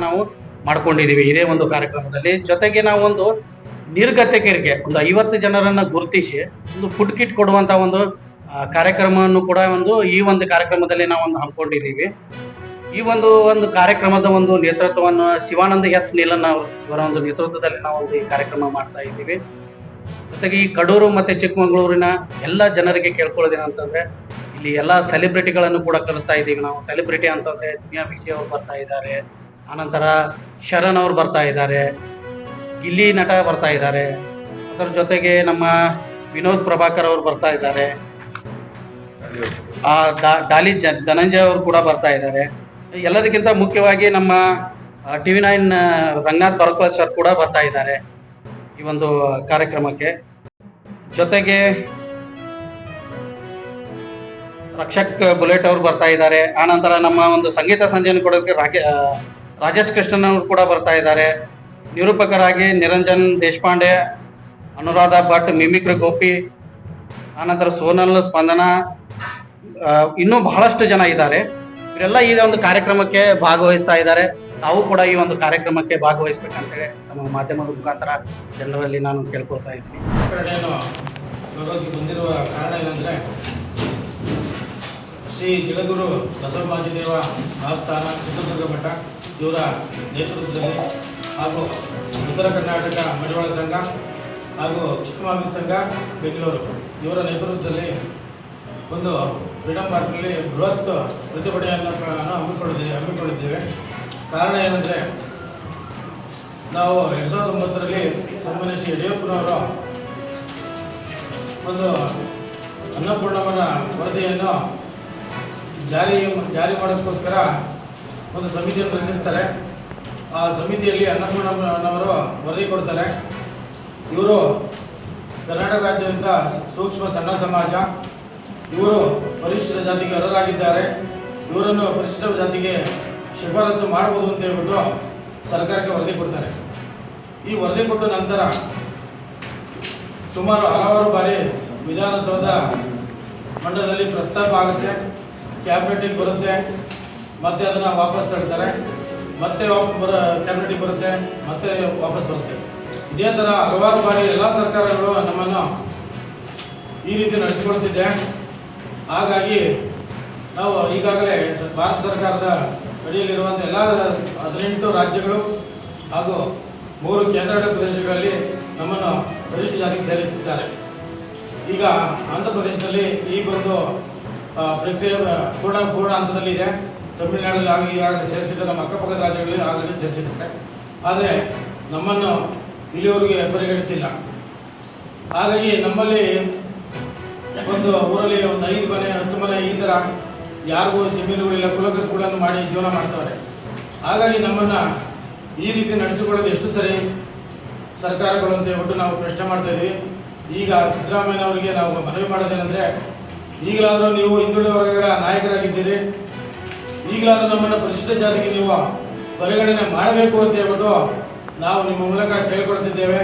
ನಾವು ಮಾಡ್ಕೊಂಡಿದೀವಿ ಇದೇ ಒಂದು ಕಾರ್ಯಕ್ರಮದಲ್ಲಿ. ಜೊತೆಗೆ ನಾವು ಒಂದು ನಿರ್ಗತಿಕರಿಗೆ ಒಂದು 50 ಜನರನ್ನ ಗುರುತಿಸಿ ಒಂದು ಫುಡ್ ಕಿಟ್ ಕೊಡುವಂತ ಒಂದು ಕಾರ್ಯಕ್ರಮವನ್ನು ಕೂಡ ಈ ಒಂದು ಕಾರ್ಯಕ್ರಮದಲ್ಲಿ ನಾವು ಹಮ್ಮಿಕೊಂಡಿದ್ದೀವಿ. ಈ ಒಂದು ಕಾರ್ಯಕ್ರಮದ ಒಂದು ನೇತೃತ್ವವನ್ನು ಶಿವಾನಂದ ಎಸ್ ನೀಲನ್ ಅವರ ಒಂದು ನೇತೃತ್ವದಲ್ಲಿ ನಾವು ಈ ಕಾರ್ಯಕ್ರಮ ಮಾಡ್ತಾ ಇದ್ದೀವಿ. ಜೊತೆಗೆ ಈ ಕಡೂರು ಮತ್ತೆ ಚಿಕ್ಕಮಗಳೂರಿನ ಎಲ್ಲ ಜನರಿಗೆ ಕೇಳ್ಕೊಳ್ಳೋದೇನಂತಂದ್ರೆ, ಇಲ್ಲಿ ಎಲ್ಲಾ ಸೆಲೆಬ್ರಿಟಿಗಳನ್ನು ಕೂಡ ಕರೆಸ್ತಾ ಇದ್ದೀವಿ ನಾವು. ಸೆಲೆಬ್ರಿಟಿ ಅಂತಂದ್ರೆ ದುನಿಯಾ ವಿಜಯ್ ಅವರು ಬರ್ತಾ ಇದ್ದಾರೆ, ಆನಂತರ ಶರಣ್ ಅವರು ಬರ್ತಾ ಇದ್ದಾರೆ, ಗಿಲ್ಲಿ ನಟ ಬರ್ತಾ ಇದ್ದಾರೆ, ಅದರ ಜೊತೆಗೆ ನಮ್ಮ ವಿನೋದ್ ಪ್ರಭಾಕರ್ ಅವರು ಬರ್ತಾ ಇದ್ದಾರೆ, ಡಾಲಿ ಧನಂಜಯ ಅವರು ಕೂಡ ಬರ್ತಾ ಇದ್ದಾರೆ. ಎಲ್ಲದಕ್ಕಿಂತ ಮುಖ್ಯವಾಗಿ ನಮ್ಮ TV9 ರಂಗನಾಥ್ ಭರದ್ವಾಜ್ ಸರ್ ಕೂಡ ಬರ್ತಾ ಇದ್ದಾರೆ ಈ ಒಂದು ಕಾರ್ಯಕ್ರಮಕ್ಕೆ. ಜೊತೆಗೆ ರಕ್ಷಕ್ ಬುಲೆಟ್ ಅವರು ಬರ್ತಾ ಇದ್ದಾರೆ. ಆನಂತರ ನಮ್ಮ ಒಂದು ಸಂಗೀತ ಸಂಜೆಯನ್ನು ಕೊಡೋಕೆ ರಾಜೇಶ್ ಕೃಷ್ಣನ್ ಅವರು ಕೂಡ ಬರ್ತಾ ಇದ್ದಾರೆ. ನಿರೂಪಕರಾಗಿ ನಿರಂಜನ್ ದೇಶಪಾಂಡೆ, ಅನುರಾಧ ಭಟ್, ಮಿಮಿಕ್ರಿ ಗೋಪಿ, ಆನಂತರ ಸೋನಲ್, ಸ್ಪಂದನ, ಇನ್ನೂ ಬಹಳಷ್ಟು ಜನ ಇದ್ದಾರೆ. ಇವರೆಲ್ಲ ಈ ಒಂದು ಕಾರ್ಯಕ್ರಮಕ್ಕೆ ಭಾಗವಹಿಸ್ತಾ ಇದ್ದಾರೆ. ತಾವು ಕೂಡ ಈ ಒಂದು ಕಾರ್ಯಕ್ರಮಕ್ಕೆ ಭಾಗವಹಿಸ್ಬೇಕಂತೇಳಿ ನಮ್ಮ ಮಾಧ್ಯಮದ ಮುಖಾಂತರ ಜನರಲ್ಲಿ ನಾನು ಕೇಳ್ಕೊಳ್ತಾ ಇದ್ದೀನಿ. ಬಂದಿರುವ ಕಾರಣ ಏನಂದ್ರೆ, ಶ್ರೀ ಜಗದ್ಗುರು ಬಸವಮಾಚಿದೇವ ಆಸ್ಥಾನ ಚಿತ್ರದುರ್ಗ ಮಠ ಇವರ ನೇತೃತ್ವದಲ್ಲಿ ಹಾಗೂ ಉತ್ತರ ಕರ್ನಾಟಕ ಮಡಿವಾಳ ಸಂಘ ಹಾಗೂ ಚಿಕ್ಕಮಗಳೂರು ಸಂಘ ಬೆಂಗಳೂರು ಇವರ ನೇತೃತ್ವದಲ್ಲಿ ಒಂದು ಫ್ರೀಡಂ ಪಾರ್ಕ್ನಲ್ಲಿ ಬೃಹತ್ ಪ್ರತಿಭಟನೆಯನ್ನು ಹಮ್ಮಿಕೊಂಡಿದ್ದೇವೆ. ಕಾರಣ ಏನಂದರೆ, ನಾವು 2009ರಲ್ಲಿ ಸನ್ಮಾನ್ಯ ಶ್ರೀ ಯಡಿಯೂರಪ್ಪನವರು ಒಂದು ಅನ್ನಪೂರ್ಣಮ್ಮನ ವರದಿಯನ್ನು ಜಾರಿ ಮಾಡೋದಕ್ಕೋಸ್ಕರ ಒಂದು ಸಮಿತಿಯನ್ನು ರಚಿಸ್ತಾರೆ. ಆ ಸಮಿತಿಯಲ್ಲಿ ಅನ್ನಪೂರ್ಣಮ್ಮನವರು ವರದಿ ಕೊಡ್ತಾರೆ. ಇವರು ಕರ್ನಾಟಕ ರಾಜ್ಯದಿಂದ ಸೂಕ್ಷ್ಮ ಸಣ್ಣ ಸಮಾಜ, ಇವರು ಪರಿಶಿಷ್ಟ ಜಾತಿಗೆ ಅರ್ಹರಾಗಿದ್ದಾರೆ, ಇವರನ್ನು ಪರಿಶಿಷ್ಟ ಜಾತಿಗೆ ಶಿಫಾರಸು ಮಾಡಬಹುದು ಅಂತ ಹೇಳ್ಬಿಟ್ಟು ಸರ್ಕಾರಕ್ಕೆ ವರದಿ ಕೊಡ್ತಾರೆ. ಈ ವರದಿ ಕೊಟ್ಟ ನಂತರ ಸುಮಾರು ಹಲವಾರು ಬಾರಿ ವಿಧಾನಸೌಧ ಮಂಡಲದಲ್ಲಿ ಪ್ರಸ್ತಾಪ ಆಗುತ್ತೆ, ಕ್ಯಾಬಿನೆಟಿಗೆ ಬರುತ್ತೆ, ಮತ್ತೆ ಅದನ್ನು ವಾಪಸ್ ತಳ್ತಾರೆ, ಮತ್ತೆ ಕ್ಯಾಬಿನೆಟಿಗೆ ಬರುತ್ತೆ, ಮತ್ತೆ ವಾಪಸ್ ಬರುತ್ತೆ. ಇದೇ ಥರ ಹಲವಾರು ಬಾರಿ ಎಲ್ಲ ಸರ್ಕಾರಗಳು ನಮ್ಮನ್ನು ಈ ರೀತಿ ನಡೆಸಿಕೊಳ್ತಿದ್ದೆ. ಹಾಗಾಗಿ ನಾವು ಈಗಾಗಲೇ ಭಾರತ ಸರ್ಕಾರದ ಅಡಿಯಲ್ಲಿರುವಂಥ ಎಲ್ಲ 18 ರಾಜ್ಯಗಳು ಹಾಗೂ 3 ಕೇಂದ್ರಾಡಳಿತ ಪ್ರದೇಶಗಳಲ್ಲಿ ನಮ್ಮನ್ನು ಪರಿಶಿಷ್ಟ ಜಾತಿಗೆ ಸೇರಿಸಿದ್ದಾರೆ. ಈಗ ಆಂಧ್ರ ಪ್ರದೇಶದಲ್ಲಿ ಈ ಒಂದು ಪ್ರಕ್ರಿಯೆ ಪೂರ್ಣ ಹಂತದಲ್ಲಿದೆ. ತಮಿಳುನಾಡಲ್ಲಿ ಈಗಾಗಲೇ ಸೇರಿಸಿದ್ದಾರೆ, ನಮ್ಮ ಅಕ್ಕಪಕ್ಕದ ರಾಜ್ಯಗಳಲ್ಲಿ ಆಲ್ರೆಡಿ ಸೇರಿಸಿದ್ದಾರೆ. ಆದರೆ ನಮ್ಮನ್ನು ಇಲ್ಲಿವರೆಗೆ ಪರಿಗಣಿಸಿಲ್ಲ. ಹಾಗಾಗಿ ನಮ್ಮಲ್ಲಿ ಒಂದು ಊರಲ್ಲಿ ಒಂದು 5 ಮನೆ 10 ಮನೆ ಈ ಥರ ಯಾರಿಗೂ ಜಮೀನುಗಳಿಲ್ಲ, ಕುಲಕಸುಗಳನ್ನು ಮಾಡಿ ಜೀವನ ಮಾಡ್ತಾರೆ. ಹಾಗಾಗಿ ನಮ್ಮನ್ನು ಈ ರೀತಿ ನಡೆಸಿಕೊಳ್ಳೋದು ಎಷ್ಟು ಸರಿ ಸರ್ಕಾರಗಳು ಅಂತ ಹೇಳ್ಬಿಟ್ಟು ನಾವು ಪ್ರಶ್ನೆ ಮಾಡ್ತಾ ಇದ್ದೀವಿ. ಈಗ ಸಿದ್ದರಾಮಯ್ಯನವರಿಗೆ ನಾವು ಮನವಿ ಮಾಡೋದೇನೆಂದರೆ, ಈಗಲಾದರೂ ನೀವು ಹಿಂದುಳಿದ ವರ್ಗಗಳ ನಾಯಕರಾಗಿದ್ದೀರಿ, ಈಗಲಾದರೂ ನಮ್ಮನ್ನು ಪರಿಶಿಷ್ಟ ಜಾತಿಗೆ ನೀವು ಪರಿಗಣನೆ ಮಾಡಬೇಕು ಅಂತ ಹೇಳ್ಬಿಟ್ಟು ನಾವು ನಿಮ್ಮ ಮೂಲಕ ಕೇಳ್ಕೊಳ್ತಿದ್ದೇವೆ.